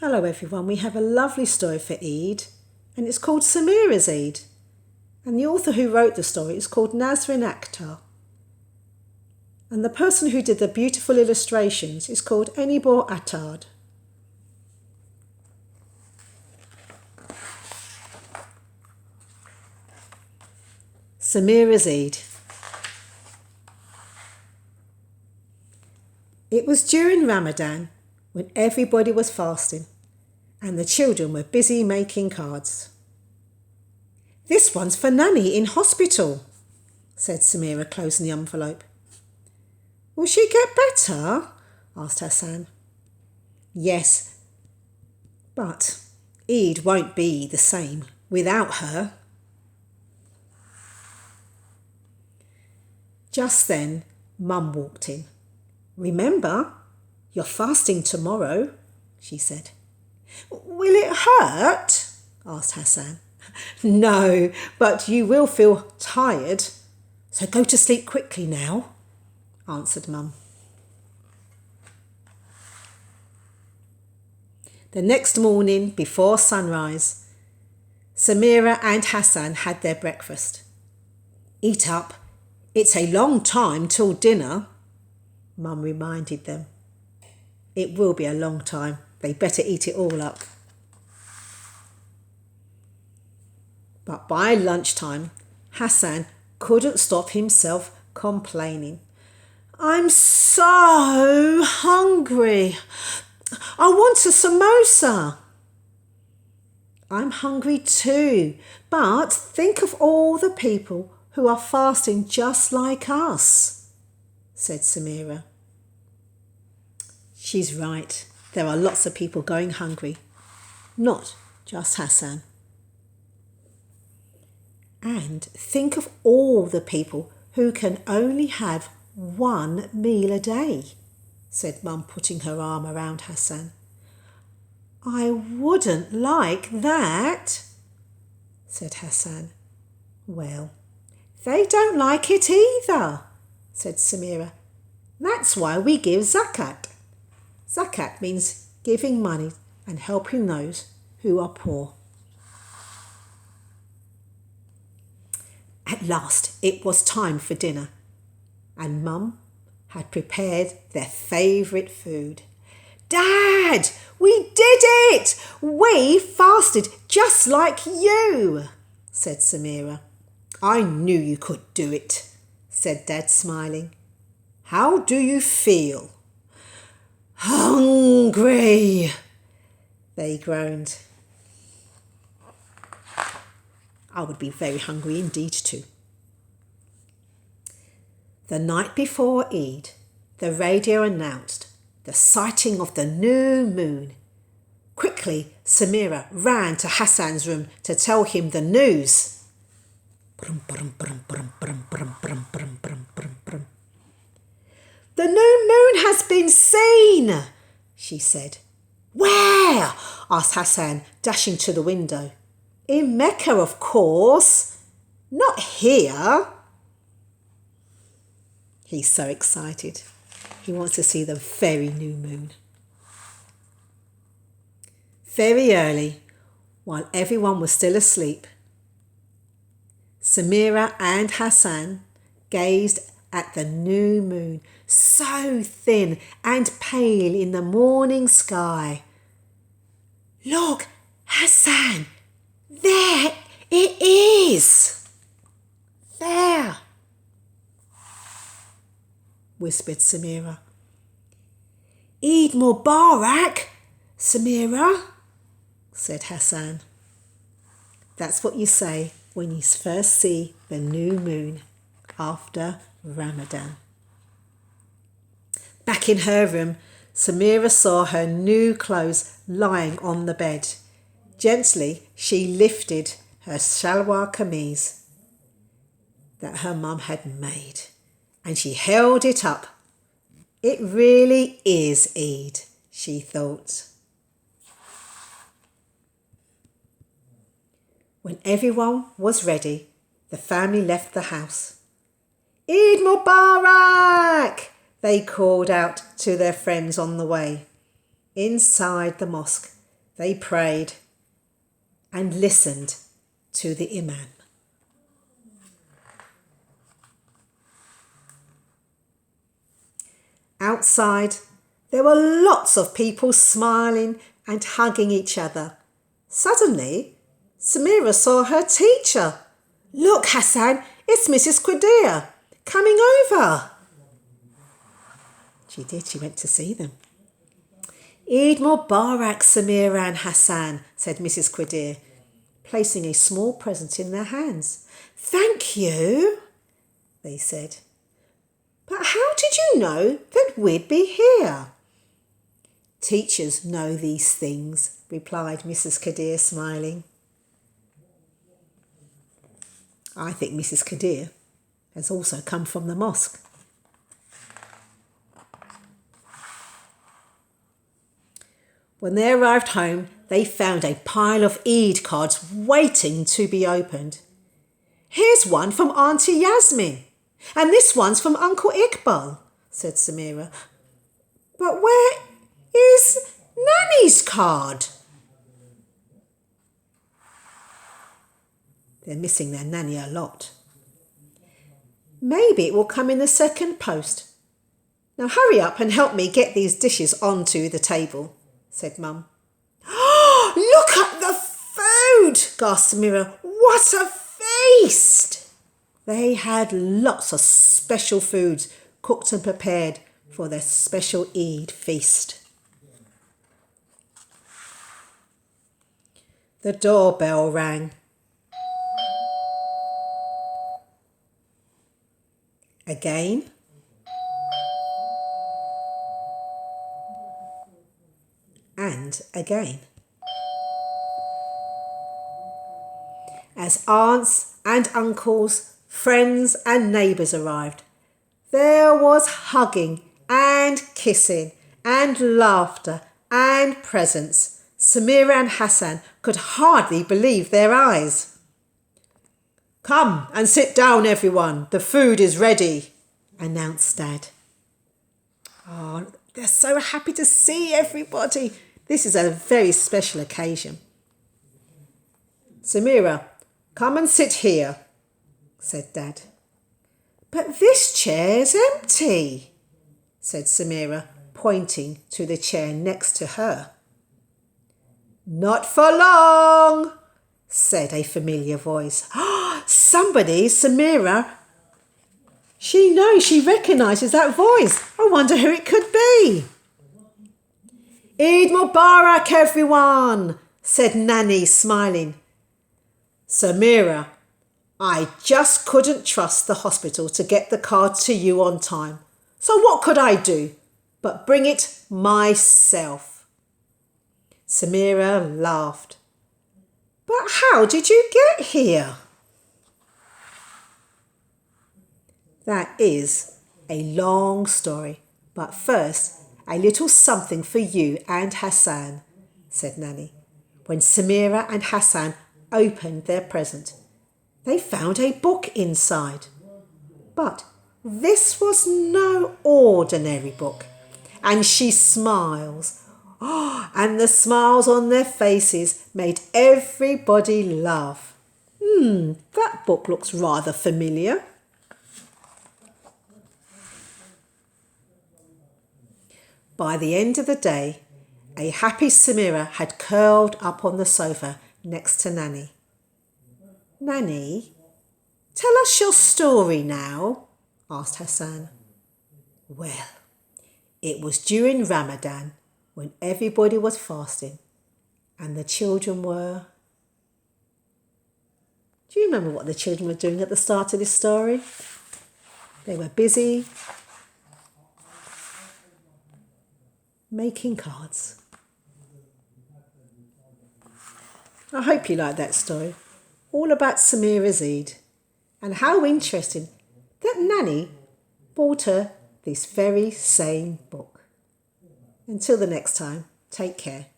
Hello everyone, we have a lovely story for Eid and it's called Samira's Eid, and the author who wrote the story is called Nazrin Akhtar, and the person who did the beautiful illustrations is called Enibor Attard. Samira's Eid. It was during Ramadan when everybody was fasting and the children were busy making cards. "This one's for Nanny in hospital," said Samira, closing the envelope. "Will she get better?" asked Hassan. "Yes, but Eid won't be the same without her." Just then, Mum walked in. "Remember, you're fasting tomorrow," she said. "Will it hurt?" asked Hassan. "No, but you will feel tired. So go to sleep quickly now," answered Mum. The next morning, before sunrise, Samira and Hassan had their breakfast. "Eat up. It's a long time till dinner," Mum reminded them. "It will be a long time. They better eat it all up." But by lunchtime, Hassan couldn't stop himself complaining. "I'm so hungry. I want a samosa." "I'm hungry too, but think of all the people who are fasting just like us," said Samira. She's right. There are lots of people going hungry, not just Hassan. "And think of all the people who can only have one meal a day," said Mum, putting her arm around Hassan. "I wouldn't like that," said Hassan. "Well, they don't like it either," said Samira. "That's why we give zakat. Zakat means giving money and helping those who are poor." At last it was time for dinner, and Mum had prepared their favourite food. "Dad, we did it! We fasted just like you," said Samira. "I knew you could do it," said Dad, smiling. "How do you feel?" "Hungry," they groaned. I would be very hungry indeed too. The night before Eid, the radio announced the sighting of the new moon. Quickly, Samira ran to Hassan's room to tell him the news. "The new moon has been seen," she said. "Where?" asked Hassan, dashing to the window. "In Mecca, of course. Not here." He's so excited. He wants to see the very new moon. Very early, while everyone was still asleep, Samira and Hassan gazed at the new moon, so thin and pale in the morning sky. "Look, Hassan, there it is. There," whispered Samira. "Eid Mubarak, Samira," said Hassan. That's what you say when you first see the new moon after Ramadan. Back in her room, Samira saw her new clothes lying on the bed. Gently, she lifted her shalwar kameez that her mum had made, and she held it up. It really is Eid, she thought. When everyone was ready, the family left the house. "Eid Mubarak!" they called out to their friends on the way. Inside the mosque, They prayed and listened to the Imam. Outside, there were lots of people smiling and hugging each other. Suddenly, Samira saw her teacher. "Look, Hassan, it's Mrs. Quadir coming over." She did. She went to see them. "Eid Mubarak, Samira and Hassan," said Mrs. Quadir, placing a small present in their hands. "Thank you," they said. "But how did you know that we'd be here?" "Teachers know these things," replied Mrs. Quadir, smiling. I think Mrs. Quadir has also come from the mosque. When they arrived home, they found a pile of Eid cards waiting to be opened. "Here's one from Auntie Yasmin, and this one's from Uncle Iqbal," said Samira. "But where is Nanny's card?" They're missing their nanny a lot. "Maybe it will come in the second post. Now hurry up and help me get these dishes onto the table," said Mum. "Look at the food!" gasped Samira. "What a feast!" They had lots of special foods cooked and prepared for their special Eid feast. The doorbell rang. Again. And again. As aunts and uncles, friends and neighbours arrived, there was hugging and kissing and laughter and presents. Samira and Hassan could hardly believe their eyes. "Come and sit down, everyone. The food is ready," announced Dad. Oh, they're so happy to see everybody. This is a very special occasion. "Samira, come and sit here," said Dad. "But this chair's empty," said Samira, pointing to the chair next to her. "Not for long," said a familiar voice. Somebody, Samira. She knows, she recognises that voice. I wonder who it could be. "Eid Mubarak, everyone," said Nanny, smiling. "Samira, I just couldn't trust the hospital to get the card to you on time. So what could I do but bring it myself?" Samira laughed. "But how did you get here?" That is a long story, but first, a little something for you and Hassan, said Nanny. When Samira and Hassan opened their present, they found a book inside. But this was no ordinary book, and she smiles. Oh, and the smiles on their faces made everybody laugh. That book looks rather familiar. By the end of the day, a happy Samira had curled up on the sofa next to Nanny. "Nanny, tell us your story now," asked Hassan. Well, it was during Ramadan when everybody was fasting and the children were... Do you remember what the children were doing at the start of this story? They were busy making cards. I hope you like that story. All about Samira's Eid, and how interesting that Nanny bought her this very same book. Until the next time, take care.